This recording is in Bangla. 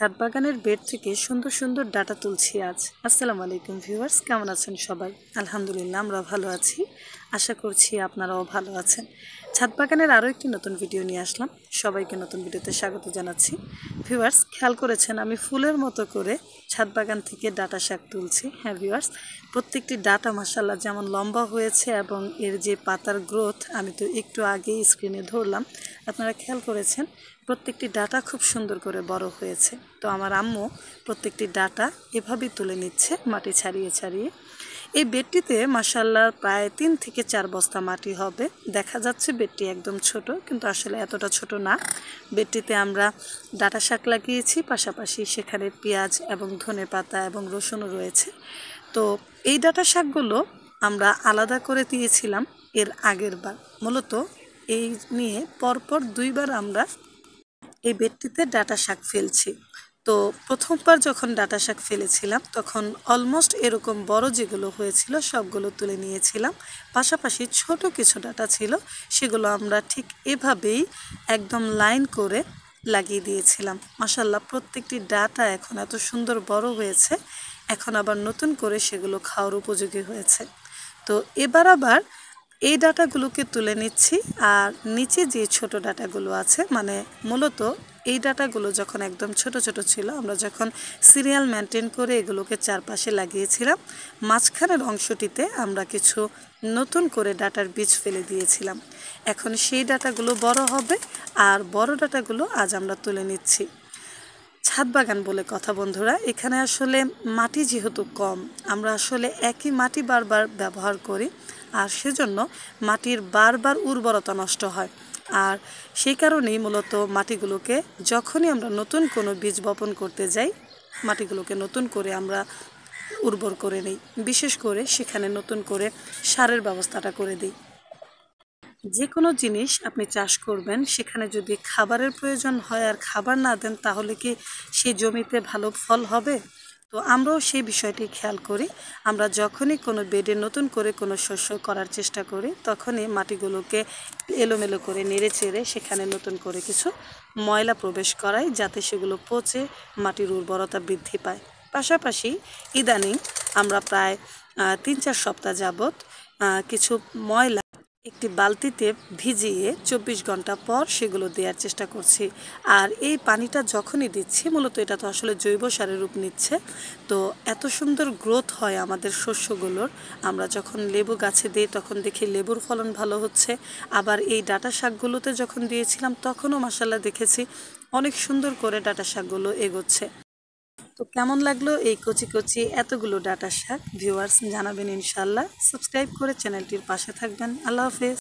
ছাদ বাগানের বেড থেকে সুন্দর সুন্দর ডাটা তুলছি আজ। আসসালামু আলাইকুম ভিউয়ার্স, কেমন আছেন সবাই? আলহামদুলিল্লাহ আমরা ভালো আছি, আশা করছি আপনারাও ভালো আছেন। ছাদ বাগানের আরও একটি নতুন ভিডিও নিয়ে আসলাম, সবাইকে নতুন ভিডিওতে স্বাগত জানাচ্ছি। ভিউয়ার্স, খেয়াল করেছেন আমি ফুলের মতো করে ছাদ বাগান থেকে ডাটা শাক তুলছি। হ্যাঁ ভিউয়ার্স, প্রত্যেকটি ডাটা মাশাআল্লাহ যেমন লম্বা হয়েছে এবং এর যে পাতার গ্রোথ আমি তো একটু আগেই স্ক্রিনে ধরলাম, আপনারা খেয়াল করেছেন প্রত্যেকটি ডাটা খুব সুন্দর করে বড় হয়েছে। তো আমার আম্মু প্রত্যেকটি ডাটা এভাবেই তুলে নিচ্ছে মাটি ছাড়িয়ে ছাড়িয়ে। এই বেডটিতে মাশাআল্লাহ প্রায় 3 থেকে 4 বস্তা মাটি হবে। দেখা যাচ্ছে বেডটি একদম ছোট, কিন্তু আসলে এতটা ছোট না। বেডটিতে আমরা ডাটা শাক লাগিয়েছি, পাশাপাশি সেখানে পেঁয়াজ এবং ধনেপাতা এবং রসুনও রয়েছে। তো এই ডাটা শাকগুলো আমরা আলাদা করে দিয়েছিলাম এর আগের বার। মূলত এই নিয়ে পরপর 2 বার আমরা এই বেডটিতে ডাটা শাক ফেলছি। তো প্রথমবার যখন ডাটা শাক ফেলেছিলাম তখন অলমোস্ট এরকম বড় যেগুলো হয়েছিল সবগুলো তুলে নিয়েছিলাম, পাশাপাশি ছোট কিছু ডাটা ছিল সেগুলো আমরা ঠিক এভাবেই একদম লাইন করে লাগিয়ে দিয়েছিলাম। মাশাআল্লাহ প্রত্যেকটি ডাটা এখন এত সুন্দর বড় হয়েছে, এখন আবার নতুন করে সেগুলো খাওয়ার উপযোগী হয়েছে। তো এবার আবার এই ডাটাগুলোকে তুলে নিচ্ছি, আর নিচে যে ছোট ডাটাগুলো আছে, মানে মূলত এই ডাটাগুলো যখন একদম ছোট ছোট ছিল, আমরা যখন সিরিয়াল মেনটেন করে এগুলোকে চারপাশে লাগিয়েছিলাম, মাঝখানের অংশটিতে আমরা কিছু নতুন করে ডাটার বীজ ফেলে দিয়েছিলাম। এখন সেই ডাটাগুলো বড় হবে, আর বড় ডাটাগুলো আজ আমরা তুলে নিচ্ছি। ছাদ বাগান বলে কথা বন্ধুরা, এখানে আসলে মাটি যেহেতু কম, আমরা আসলে একই মাটি বারবার ব্যবহার করি, আর সেজন্য মাটির বারবার উর্বরতা নষ্ট হয়। আর সেই কারণেই মূলত মাটিগুলোকে যখনই আমরা নতুন কোনো বীজ বপন করতে যাই, মাটিগুলোকে নতুন করে আমরা উর্বর করে নিই, বিশেষ করে সেখানে নতুন করে সারের ব্যবস্থাটা করে দিই। যে কোনো জিনিস আপনি চাষ করবেন, সেখানে যদি খাবারের প্রয়োজন হয় আর খাবার না দেন, তাহলে কি সেই জমিতে ভালো ফল হবে? তো আমরাও সেই বিষয়টি খেয়াল করি। আমরা যখনই কোনো বেডে নতুন করে কোনো শস্য করার চেষ্টা করি, তখনই মাটিগুলোকে এলোমেলো করে নেড়ে চেড়ে সেখানে নতুন করে কিছু ময়লা প্রবেশ করাই, যাতে সেগুলো পচে মাটির উর্বরতা বৃদ্ধি পায়। পাশাপাশি ইদানিং আমরা প্রায় 3-4 সপ্তাহ যাবৎ কিছু ময়লা একটি বালতিতে ভিজিয়ে 24 ঘন্টা পর সেগুলো দেওয়ার চেষ্টা করছি। আর এই পানিটা যখনই দিচ্ছি, মূলত এটা তো আসলে জৈব সারের রূপ নিচ্ছে। তো এত সুন্দর গ্রোথ হয় আমাদের শস্যগুলোর। আমরা যখন লেবু গাছে দিই তখন দেখি লেবুর ফলন ভালো হচ্ছে, আবার এই ডাটা শাকগুলোতে যখন দিয়েছিলাম তখনও মাশাআল্লাহ দেখেছি অনেক সুন্দর করে ডাটা শাকগুলো এগোচ্ছে। তো কেমন লাগলো এই কচি কচি এতগুলো ডাটা শাক? ভিউয়ার্স জানাবেন ইনশাআল্লাহ। সাবস্ক্রাইব করে চ্যানেলটির পাশে থাকবেন। আল্লাহ হাফেজ।